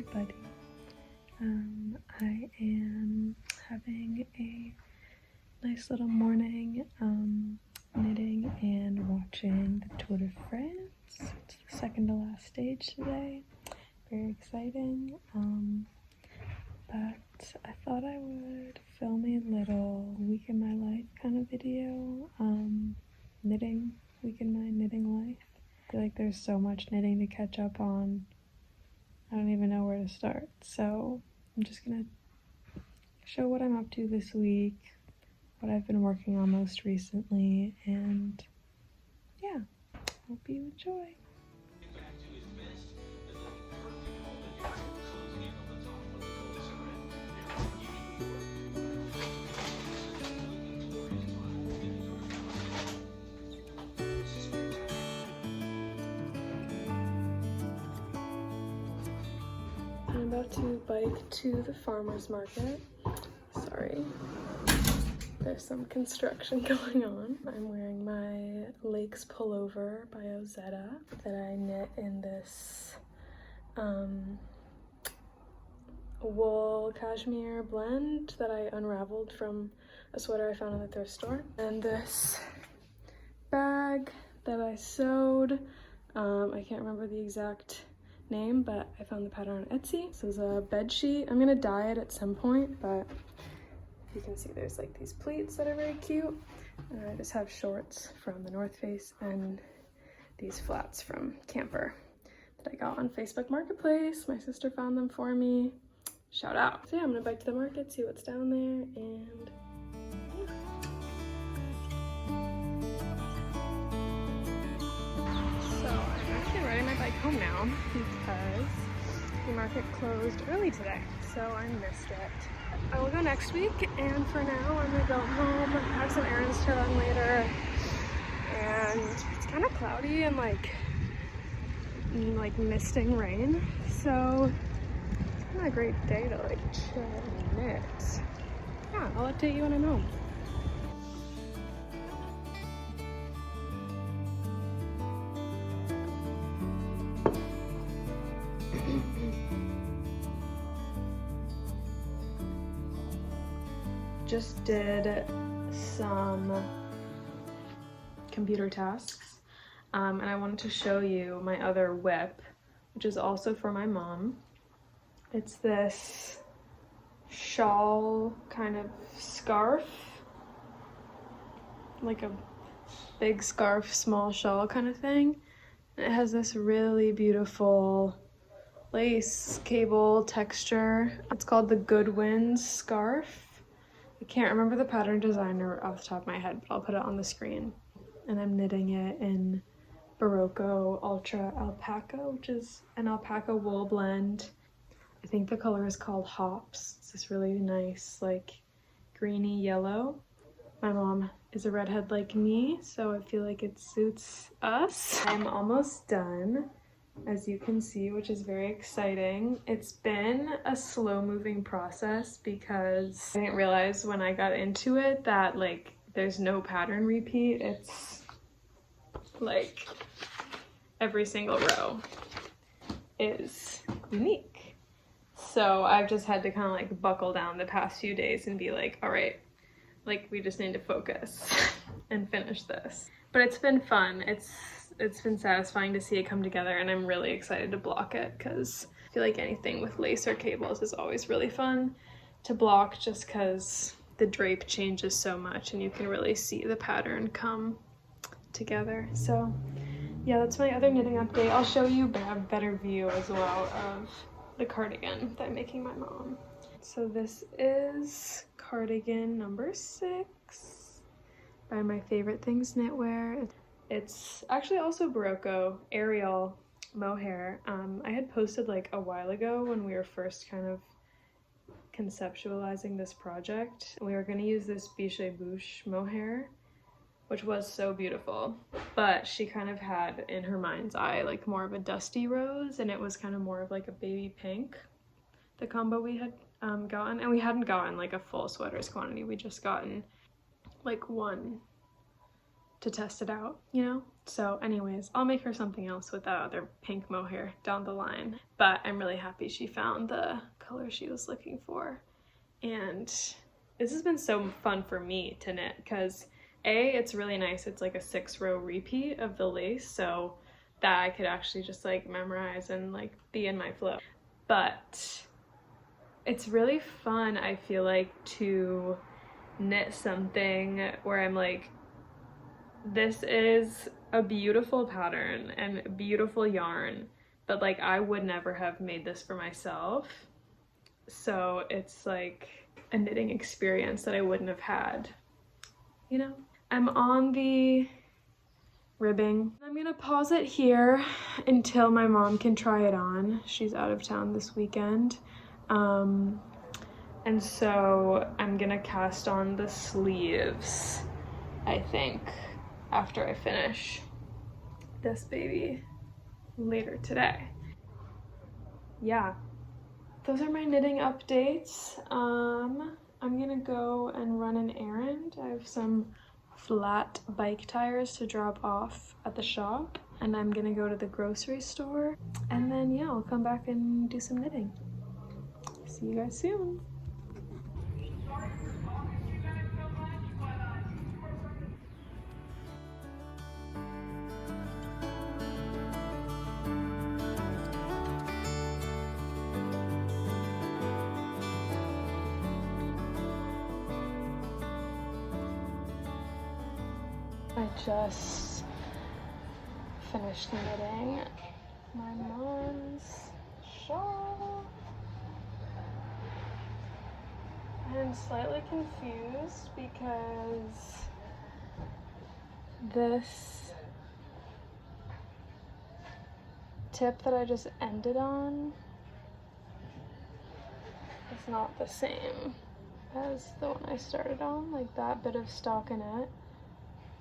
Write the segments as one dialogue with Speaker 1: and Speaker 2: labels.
Speaker 1: everybody. I am having a nice little morning knitting and watching the Tour de France. It's the second to last stage today. Very exciting. But I thought I would film a little week in my life kind of video. Knitting, week in my knitting life. I feel like there's so much knitting to catch up on. I don't even know where to start. So I'm just gonna show what I'm up to this week, what I've been working on most recently, and yeah, hope you enjoy. I'm about to bike to the farmer's market. Sorry, there's some construction going on. I'm wearing my Lakes pullover by Ozetta that I knit in this wool cashmere blend that I unraveled from a sweater I found in the thrift store. And this bag that I sewed, I can't remember the exact name, but I found the pattern on Etsy. This is a bed sheet. I'm gonna dye it at some point, but you can see there's like these pleats that are very cute. And I just have shorts from the North Face and these flats from Camper that I got on Facebook Marketplace. My sister found them for me. Shout out. So yeah, I'm gonna bike to the market, see what's down there, and so I'm actually riding my bike home now because the market closed early today, so I missed it. I will go next week, and for now I'm gonna go home, have some errands to run later, and it's kind of cloudy and like misting rain, so it's not a great day to like chill and knit. Yeah, I'll update you when I'm home. Just did some computer tasks, and I wanted to show you my other whip, which is also for my mom. It's this shawl kind of scarf, like a big scarf, small shawl kind of thing. And it has this really beautiful lace cable texture. It's called the Goodwin scarf. I can't remember the pattern designer off the top of my head, but I'll put it on the screen. And I'm knitting it in Barocco Ultra Alpaca, which is an alpaca wool blend. I think the color is called Hops. It's this really nice, like, greeny yellow. My mom is a redhead like me, so I feel like it suits us. I'm almost done, as you can see, which is very exciting. It's been a slow-moving process because I didn't realize when I got into it that like there's no pattern repeat. It's like every single row is unique. So I've just had to kind of like buckle down the past few days and be like, all right, like we just need to focus and finish this. But it's been fun. It's been satisfying to see it come together, and I'm really excited to block it because I feel like anything with lace or cables is always really fun to block just because the drape changes so much and you can really see the pattern come together. So yeah, that's my other knitting update. I'll show you a better view as well of the cardigan that I'm making my mom. So this is cardigan number 6 by My Favorite Things Knitwear. It's actually also Barocco Ariel mohair. I had posted like a while ago when we were first kind of conceptualizing this project. We were going to use this Biche Bouche mohair, which was so beautiful, but she kind of had in her mind's eye like more of a dusty rose, and it was kind of more of like a baby pink, the combo we had gotten. And we hadn't gotten like a full sweaters quantity, we just gotten like 1 to test it out, you know? So anyways, I'll make her something else with that other pink mohair down the line. But I'm really happy she found the color she was looking for. And this has been so fun for me to knit because it's really nice. It's like a 6-row repeat of the lace, so that I could actually just like memorize and like be in my flow. But it's really fun, I feel like, to knit something where I'm like, this is a beautiful pattern and beautiful yarn, but like I would never have made this for myself. So it's like a knitting experience that I wouldn't have had, you know? I'm on the ribbing. I'm gonna pause it here until my mom can try it on. She's out of town this weekend. And so I'm gonna cast on the sleeves, I think, after I finish this baby later today. Yeah, those are my knitting updates. I'm gonna go and run an errand. I have some flat bike tires to drop off at the shop, and I'm gonna go to the grocery store, and then yeah, I'll come back and do some knitting. See you guys soon. I just finished knitting my mom's shawl. I'm slightly confused because this tip that I just ended on is not the same as the one I started on. Like, that bit of stockinette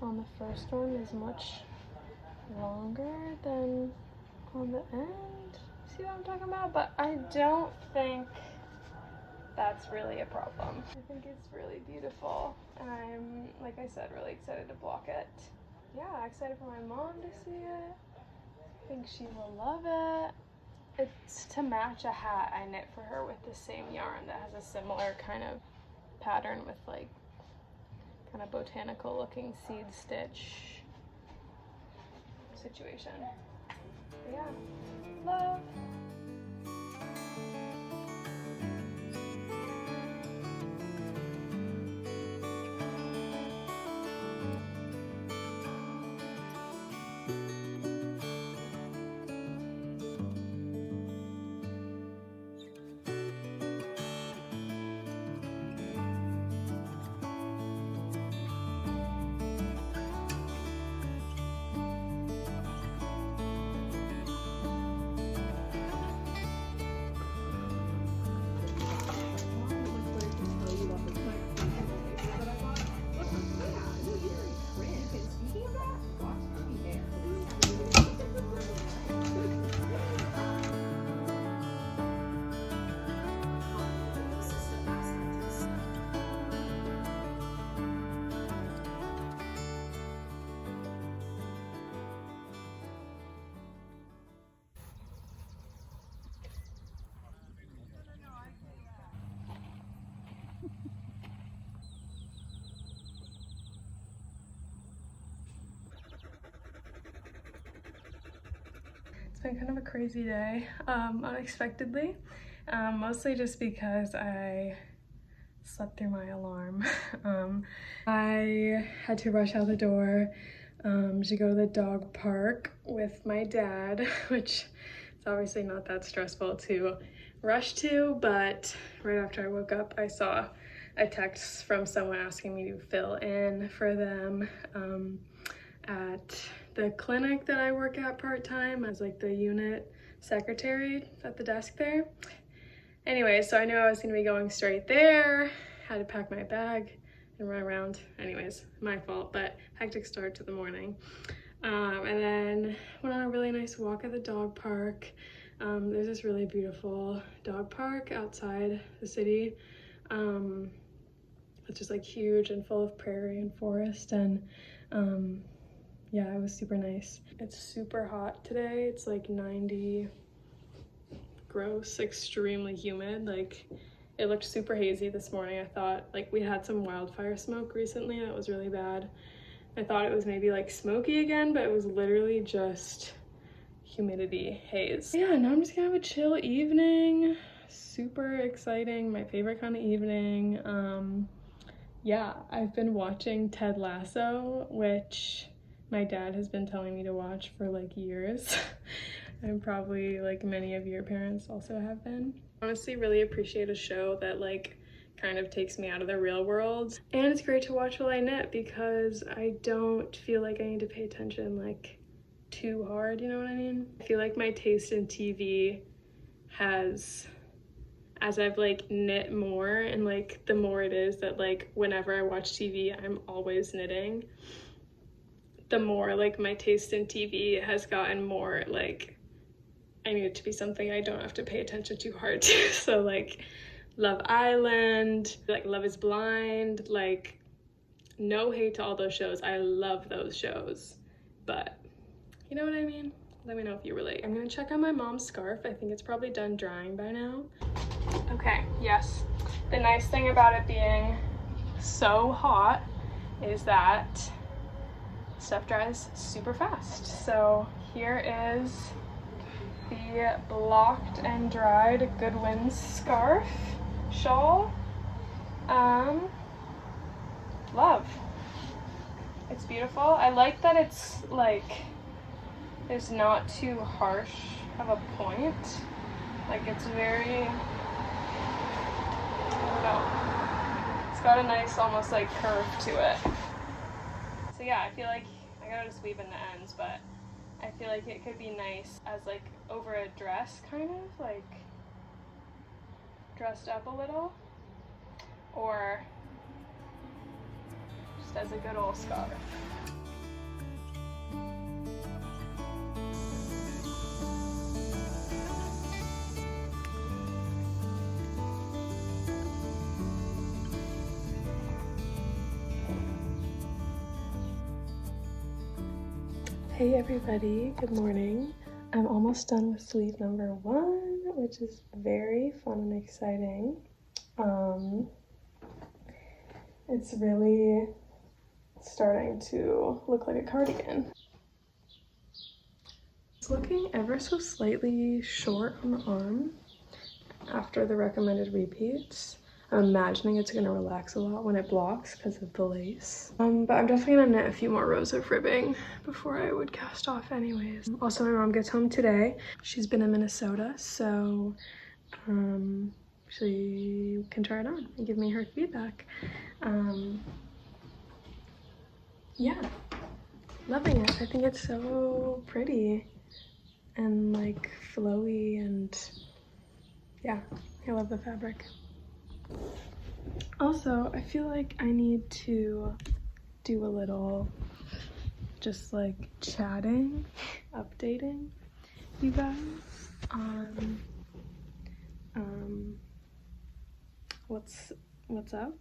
Speaker 1: on the first one is much longer than on the end. See what I'm talking about? But I don't think that's really a problem. I think it's really beautiful, and I'm, like I said, really excited to block it. Yeah, excited for my mom to see it. I think she will love it. It's to match a hat I knit for her with the same yarn that has a similar kind of pattern with like kind of botanical looking seed stitch situation. But yeah, love. Been kind of a crazy day, unexpectedly, mostly just because I slept through my alarm. I had to rush out the door to go to the dog park with my dad, which is obviously not that stressful to rush to, but right after I woke up I saw a text from someone asking me to fill in for them at the clinic that I work at part-time as like the unit secretary at the desk there. Anyway, so I knew I was gonna be going straight there, had to pack my bag and run around. Anyways, my fault, but hectic start to the morning. And then went on a really nice walk at the dog park. There's this really beautiful dog park outside the city. It's just like huge and full of prairie and forest, and yeah, it was super nice. It's super hot today. It's like 90, gross, extremely humid. Like, it looked super hazy this morning. I thought, like, we had some wildfire smoke recently that was really bad. I thought it was maybe like smoky again, but it was literally just humidity haze. Yeah, now I'm just gonna have a chill evening. Super exciting, my favorite kind of evening. Yeah, I've been watching Ted Lasso, which my dad has been telling me to watch for like years. And probably like many of your parents also have been. Honestly, really appreciate a show that like kind of takes me out of the real world. And it's great to watch while I knit because I don't feel like I need to pay attention like too hard, you know what I mean? I feel like my taste in TV has, as I've like knit more, and like the more it is that like whenever I watch TV I'm always knitting, the more like my taste in TV has gotten more like I need it to be something I don't have to pay attention too hard to. So like Love Island, like Love is Blind, like no hate to all those shows, I love those shows, but you know what I mean? Let me know if you relate. I'm gonna check on my mom's scarf. I think it's probably done drying by now. Okay, yes. The nice thing about it being so hot is that stuff dries super fast. So here is the blocked and dried Goodwin's scarf, shawl. Love. It's beautiful. I like that it's like, there's not too harsh of a point. Like it's very, I don't know. It's got a nice almost like curve to it. So yeah, I feel like I gotta just weave in the ends, but I feel like it could be nice as like over a dress, kind of like dressed up a little, or just as a good old scarf. Hey everybody, good morning. I'm almost done with sleeve number 1, which is very fun and exciting. It's really starting to look like a cardigan. It's looking ever so slightly short on the arm after the recommended repeats. I'm imagining it's gonna relax a lot when it blocks because of the lace. But I'm definitely gonna knit a few more rows of ribbing before I would cast off anyways. Also, my mom gets home today. She's been in Minnesota, so she can try it on and give me her feedback. Yeah, loving it. I think it's so pretty and like flowy, and yeah, I love the fabric. Also, I feel like I need to do a little just like chatting, updating you guys on what's up.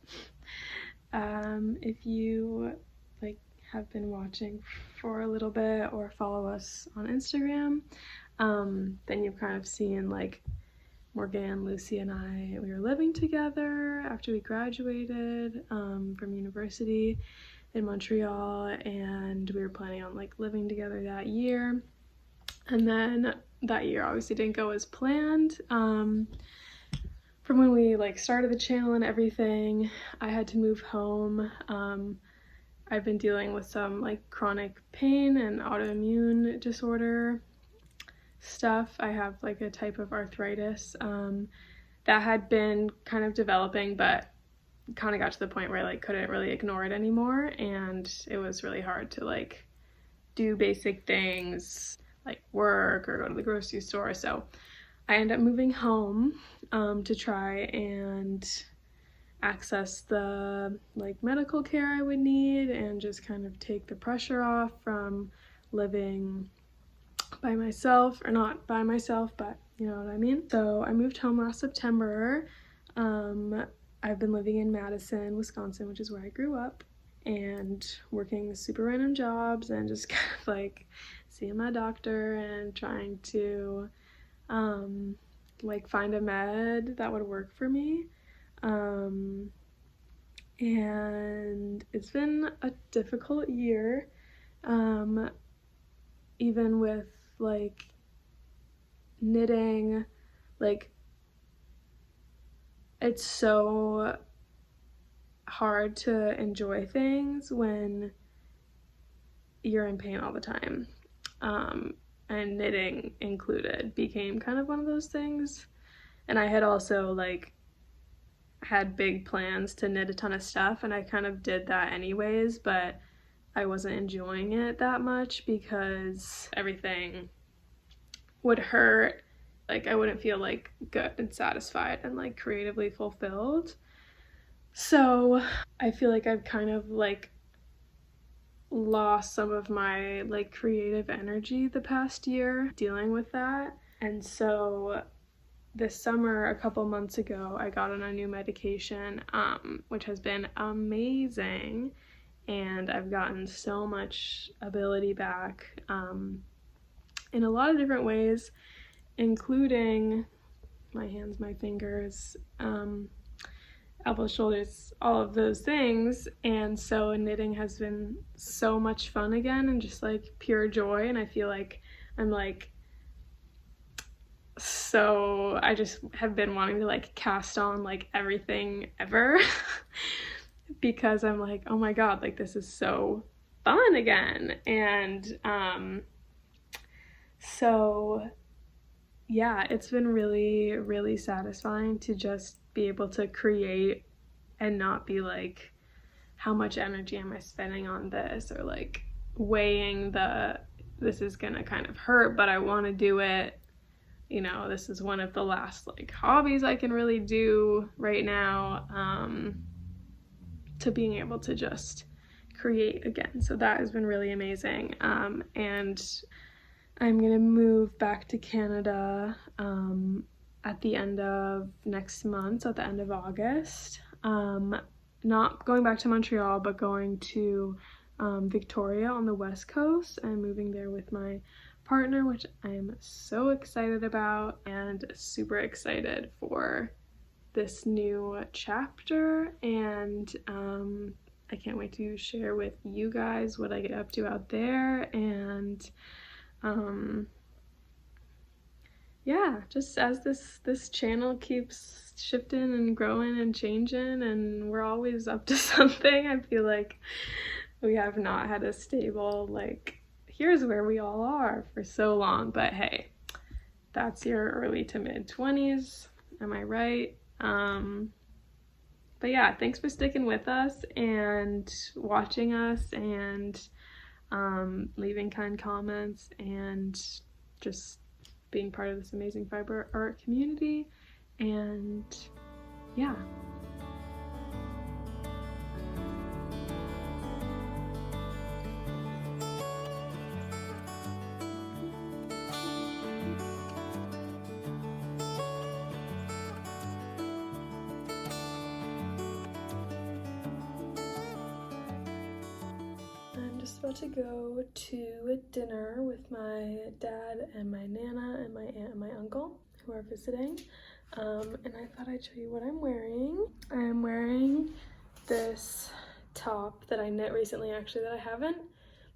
Speaker 1: If you like have been watching for a little bit or follow us on Instagram, then you've kind of seen like Morgan, Lucy, and I, we were living together after we graduated from university in Montreal, and we were planning on like living together that year. And then that year obviously didn't go as planned. From when we like started the channel and everything, I had to move home. I've been dealing with some like chronic pain and autoimmune disorder stuff. I have like a type of arthritis that had been kind of developing, but kind of got to the point where I like couldn't really ignore it anymore, and it was really hard to like do basic things like work or go to the grocery store. So I ended up moving home to try and access the like medical care I would need and just kind of take the pressure off from living by myself, or not by myself, but you know what I mean. So I moved home last September, I've been living in Madison, Wisconsin, which is where I grew up, and working super random jobs and just kind of like seeing my doctor and trying to like find a med that would work for me. And it's been a difficult year, even with like knitting. Like, it's so hard to enjoy things when you're in pain all the time, and knitting included became kind of one of those things. And I had also like had big plans to knit a ton of stuff, and I kind of did that anyways, but I wasn't enjoying it that much because everything would hurt. Like, I wouldn't feel like good and satisfied and like creatively fulfilled. So I feel like I've kind of like lost some of my like creative energy the past year dealing with that. And so this summer, a couple months ago, I got on a new medication, which has been amazing, and I've gotten so much ability back in a lot of different ways, including my hands, my fingers, elbows, shoulders, all of those things. And so knitting has been so much fun again and just like pure joy, and I feel like I'm like, so I just have been wanting to like cast on like everything ever because I'm like, oh my god, like this is so fun again. And so yeah, it's been really, really satisfying to just be able to create and not be like, how much energy am I spending on this, or like weighing this is gonna kind of hurt, but I want to do it. You know, this is one of the last like hobbies I can really do right now, to being able to just create again. So that has been really amazing. And I'm gonna move back to Canada at the end of next month, so at the end of August. Not going back to Montreal, but going to Victoria on the West Coast, and moving there with my partner, which I am so excited about, and super excited for this new chapter. And I can't wait to share with you guys what I get up to out there. And yeah, just as this channel keeps shifting and growing and changing, and we're always up to something. I feel like we have not had a stable like, here's where we all are for so long, but hey, that's your early to mid 20s, am I right? But yeah, thanks for sticking with us and watching us, and leaving kind comments, and just being part of this amazing fiber art community. And yeah. About to go to dinner with my dad and my nana and my aunt and my uncle who are visiting, and I thought I'd show you what I'm wearing. I'm wearing this top that I knit recently, actually, that I haven't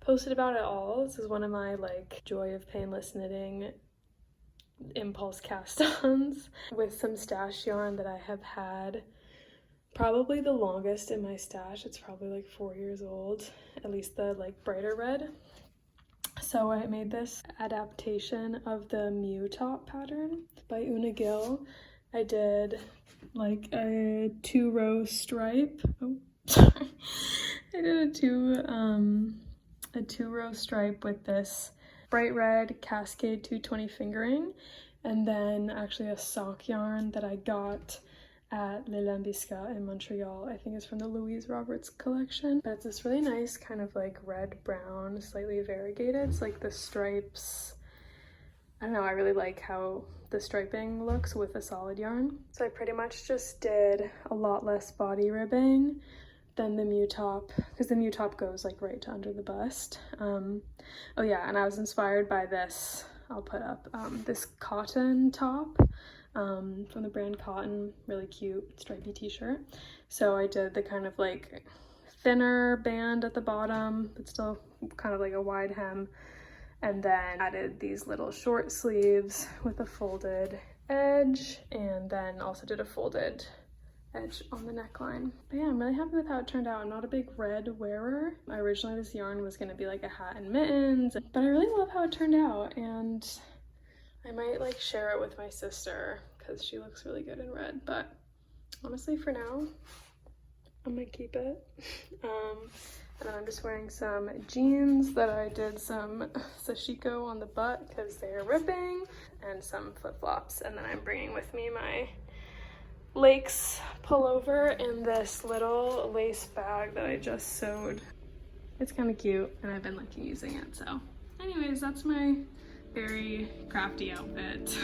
Speaker 1: posted about at all. This is one of my like joy of painless knitting impulse cast-ons with some stash yarn that I have had probably the longest in my stash. It's probably like 4 years old, at least the like brighter red. So I made this adaptation of the Mew top pattern by Una Gill. I did like a 2-row stripe. Oh, sorry. I did a 2-row stripe with this bright red Cascade 220 fingering, and then actually a sock yarn that I got at Le Lambisca in Montreal. I think it's from the Louise Roberts collection. But it's this really nice kind of like red-brown, slightly variegated. It's like the stripes I don't know, I really like how the striping looks with a solid yarn. So I pretty much just did a lot less body ribbing than the Mew top, because the Mew top goes like right to under the bust. Oh yeah, and I was inspired by this, I'll put up, this cotton top from the brand Cotton, really cute stripy t-shirt. So I did the kind of like thinner band at the bottom, but still kind of like a wide hem, and then added these little short sleeves with a folded edge, and then also did a folded edge on the neckline. But yeah, I'm really happy with how it turned out. I'm not a big red wearer. Originally this yarn was going to be like a hat and mittens, but I really love how it turned out, and I might like share it with my sister because she looks really good in red, but honestly for now I'm gonna keep it. And then I'm just wearing some jeans that I did some sashiko on the butt because they're ripping, and some flip-flops. And then I'm bringing with me my Lakes pullover in this little lace bag that I just sewed. It's kind of cute and I've been liking using it. So anyways, that's my very crafty outfit.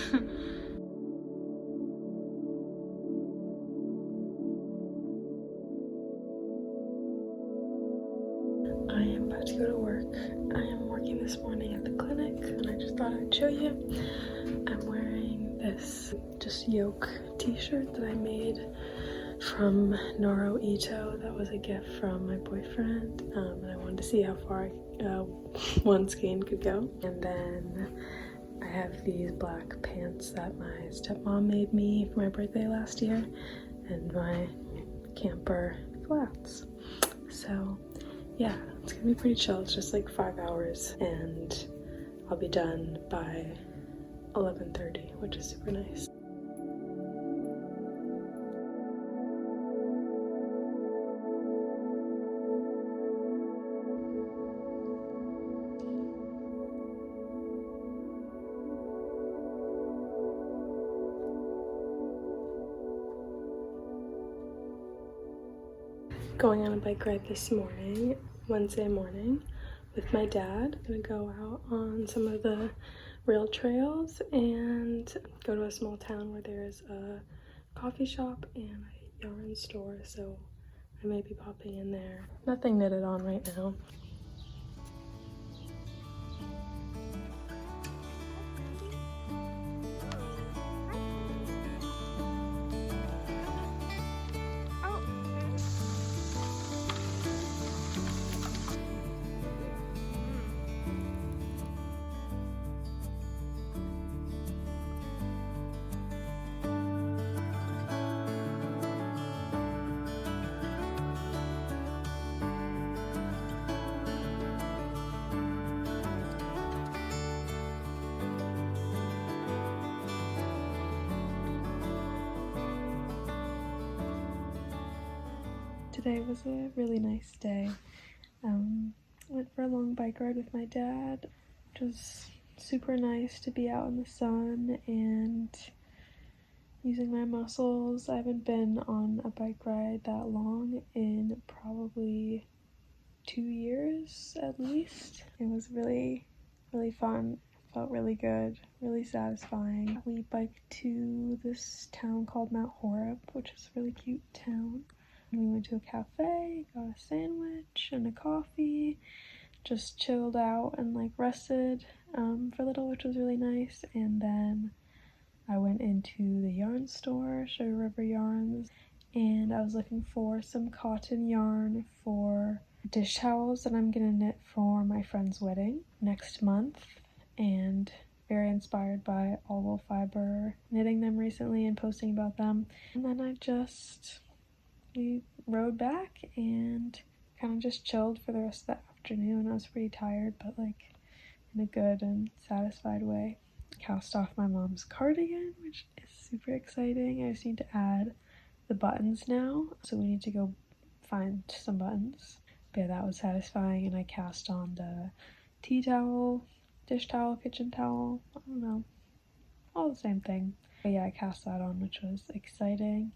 Speaker 1: I am about to go to work. I am working this morning at the clinic and I just thought I'd show you. I'm wearing this just yoke t-shirt that I made from Noro Ito. That was a gift from my boyfriend, and I wanted to see how far one skein could go. And then I have these black pants that my stepmom made me for my birthday last year, and my camper flats. So yeah, it's gonna be pretty chill. It's just like 5 hours and I'll be done by 11:30, which is super nice. Going on a bike ride this morning, Wednesday morning, with my dad. I'm gonna go out on some of the rail trails and go to a small town where there's a coffee shop and a yarn store, so I may be popping in there. Nothing knitted on right now. Today was a really nice day. Went for a long bike ride with my dad. It was super nice to be out in the sun and using my muscles. I haven't been on a bike ride that long in probably 2 years at least. It was really, really fun. Felt really good, really satisfying. We biked to this town called Mount Horeb, which is a really cute town. We went to a cafe, got a sandwich and a coffee, just chilled out and like rested for a little, which was really nice. And then I went into the yarn store, Sugar River Yarns, and I was looking for some cotton yarn for dish towels that I'm gonna knit for my friend's wedding next month, and very inspired by All Wool Fiber knitting them recently and posting about them. And then we rode back and kind of just chilled for the rest of the afternoon. I was pretty tired, but like in a good and satisfied way. Cast off my mom's cardigan, which is super exciting. I just need to add the buttons now, so we need to go find some buttons. But yeah, that was satisfying. And I cast on the tea towel, dish towel, kitchen towel, I don't know, all the same thing. But yeah, I cast that on, which was exciting.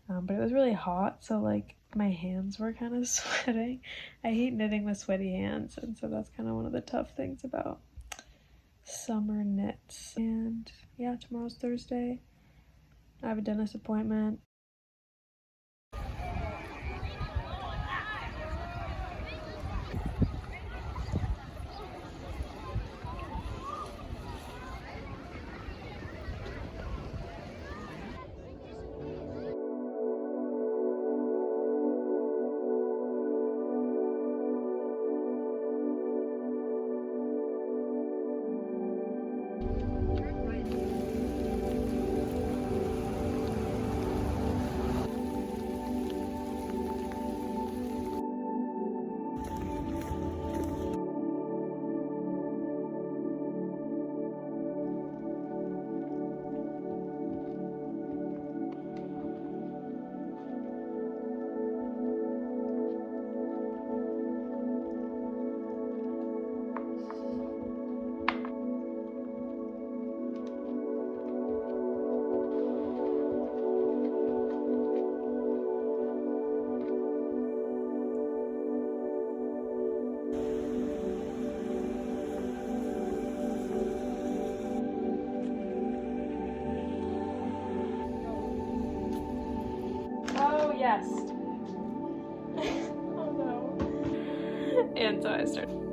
Speaker 1: But it was really hot, so like my hands were kind of sweating. I hate knitting with sweaty hands, and so that's kind of one of the tough things about summer knits. And yeah, tomorrow's Thursday. I have a dentist appointment. Yes. Oh no. And so I started.